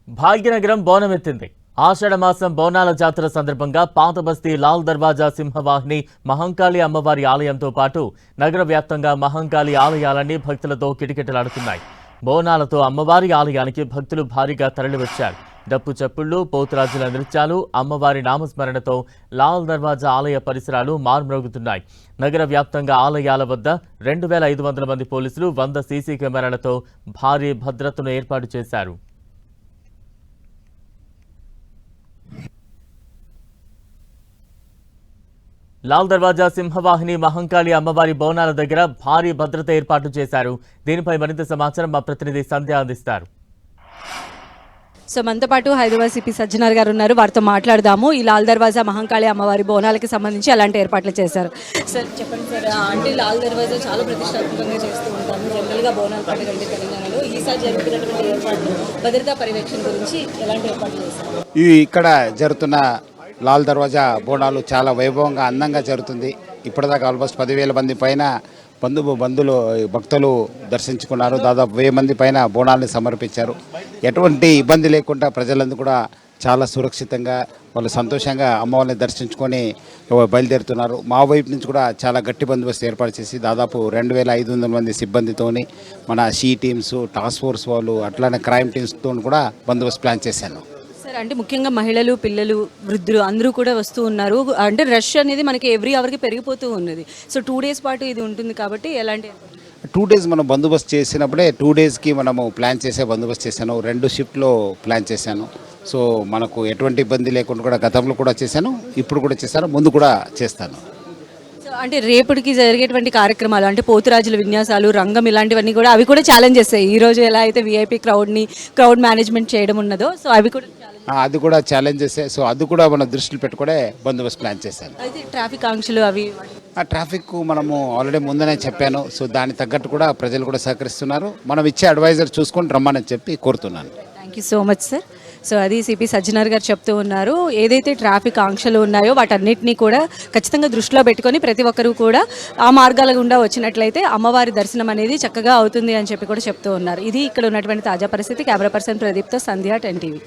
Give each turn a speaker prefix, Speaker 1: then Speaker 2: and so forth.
Speaker 1: భాగ్యనగరం బోనమెత్తింది. ఆషాఢమాసం బోనాల జాతర సందర్భంగా పాతబస్తీ లాల్ దర్వాజా సింహవాహిని మహంకాళి అమ్మవారి ఆలయంతో పాటు నగర వ్యాప్తంగా మహంకాళి ఆలయాలన్నీ భక్తులతో కిటకిటలాడుతున్నాయి. బోనాలతో అమ్మవారి ఆలయానికి భక్తులు భారీగా తరలివచ్చారు. డప్పు చప్పుళ్లు, పోతురాజుల నృత్యాలు, అమ్మవారి నామస్మరణతో లాల్ దర్వాజా ఆలయ పరిసరాలు మార్మ్రోగుతున్నాయి. నగర వ్యాప్తంగా ఆలయాల వద్ద 2500 మంది పోలీసులు 100 సీసీ కెమెరాలతో భారీ భద్రతను ఏర్పాటు చేశారు. లాల్ దర్వాజా సింహవాహిని మహంకాళి అమ్మవారి బోనాల దగ్గర భారీ భద్రత ఏర్పాటు చేశారు. దీనిపై మరింత సమాచారం మా ప్రతినిధి సంధ్య అందిస్తారు.
Speaker 2: సో మనతో పాటు హైదరాబాద్ సిపి సజ్జనార్ గారు ఉన్నారు, వారితో మాట్లాడదాము. ఈ లాల్ దర్వాజా మహంకాళి అమ్మవారి బోనాలకి సంబంధించి అలాంటి ఏర్పాట్లు చేశారు. సార్ చెప్పండి సార్, అంటే లాల్ దర్వాజా చాలా ప్రతిష్టాత్మకంగా చేస్తూ ఉంటాము జనరల్గా బోనాల పండుగ అంటే తెలంగాణలో. ఈసారి జరుగుతున్నటువంటి ఏర్పాట్లు, భద్రతా పర్యవేక్షణ గురించి ఎలాంటి ఏర్పాట్లు చేశారు?
Speaker 3: ఇక్కడ జరుగుతున్న లాల్ దర్వాజా బోనాలు చాలా వైభవంగా అందంగా జరుగుతుంది. ఇప్పటిదాకా ఆల్మోస్ట్ 10,000 మంది పైన భక్తులు దర్శించుకున్నారు. దాదాపు 1000 మంది పైన బోనాల్ని సమర్పించారు. ఎటువంటి ఇబ్బంది లేకుండా ప్రజలందరూ కూడా చాలా సురక్షితంగా వాళ్ళు సంతోషంగా అమ్మవారిని దర్శించుకొని బయలుదేరుతున్నారు. మా వైపు నుంచి కూడా చాలా గట్టి బందోబస్తు ఏర్పాటు చేసి దాదాపు 2500 మంది సిబ్బందితోని మన షీ టీమ్స్, టాస్క్ ఫోర్స్ వాళ్ళు, అట్లానే క్రైమ్ టీమ్స్తో కూడా బందోబస్తు ప్లాన్ చేశాను.
Speaker 2: సార్ అంటే ముఖ్యంగా మహిళలు, పిల్లలు, వృద్ధులు అందరూ కూడా వస్తూ ఉన్నారు. అంటే రష్ అనేది మనకి ఎవ్రీ అవర్కి పెరిగిపోతూ ఉన్నది. సో 2 days పాటు ఇది ఉంటుంది కాబట్టి ఎలాంటి
Speaker 3: 2 days మనం బందోబస్తు చేసినప్పుడే 2 daysకి మనము ప్లాన్ చేసే బందోబస్తు చేశాను. 2 షిఫ్ట్లో ప్లాన్ చేశాను. సో మనకు ఎటువంటి ఇబ్బంది లేకుండా కూడా గతంలో కూడా చేశాను, ఇప్పుడు కూడా చేశాను, ముందు కూడా చేస్తాను.
Speaker 2: సో అంటే రేపటికి జరిగేటువంటి కార్యక్రమాలు అంటే పోతురాజుల విన్యాసాలు, రంగం ఇలాంటివన్నీ కూడా అవి కూడా ఛాలెంజ్ చేస్తాయి. ఈ రోజు ఎలా అయితే వీఐపీ క్రౌడ్ మేనేజ్మెంట్ చేయడం ఉన్నదో, సో అవి కూడా
Speaker 3: అది కూడా ఛాలెంజెస్. సో అది కూడా మనం దృష్టిలో పెట్టుకునే బందోబస్తు ప్లాన్ చేశాను.
Speaker 2: అయితే ట్రాఫిక్ ఆంక్షలు అవి
Speaker 3: ఆ ట్రాఫిక్ మనము ఆల్రెడీ ముందనే చెప్పాను. సో దానికి తగ్గట్టు కూడా ప్రజలు కూడా సహకరిస్తున్నారు. మనం ఇచ్చే అడ్వైజర్ చూసుకొని రమ్మని చెప్పి కోరుతున్నాను.
Speaker 2: Thank you so much sir. So అది సిపి సజ్జనార్ గారు చెప్తూ ఉన్నారు. ఏదైతే ట్రాఫిక్ ఆంక్షలు ఉన్నాయో వాటన్నిటినీ కూడా ఖచ్చితంగా దృష్టిలో పెట్టుకొని ప్రతి ఒక్కరూ కూడా ఆ మార్గాల గుండా వచ్చినట్లయితే అమ్మవారి దర్శనం అనేది చక్కగా అవుతుంది అని చెప్పి కూడా చెప్తూ ఉన్నారు. ఇది ఇక్కడ ఉన్నటువంటి తాజా పరిస్థితి. కెమెరా పర్సన్ ప్రదీప్తో సంధ్య, 10 TV.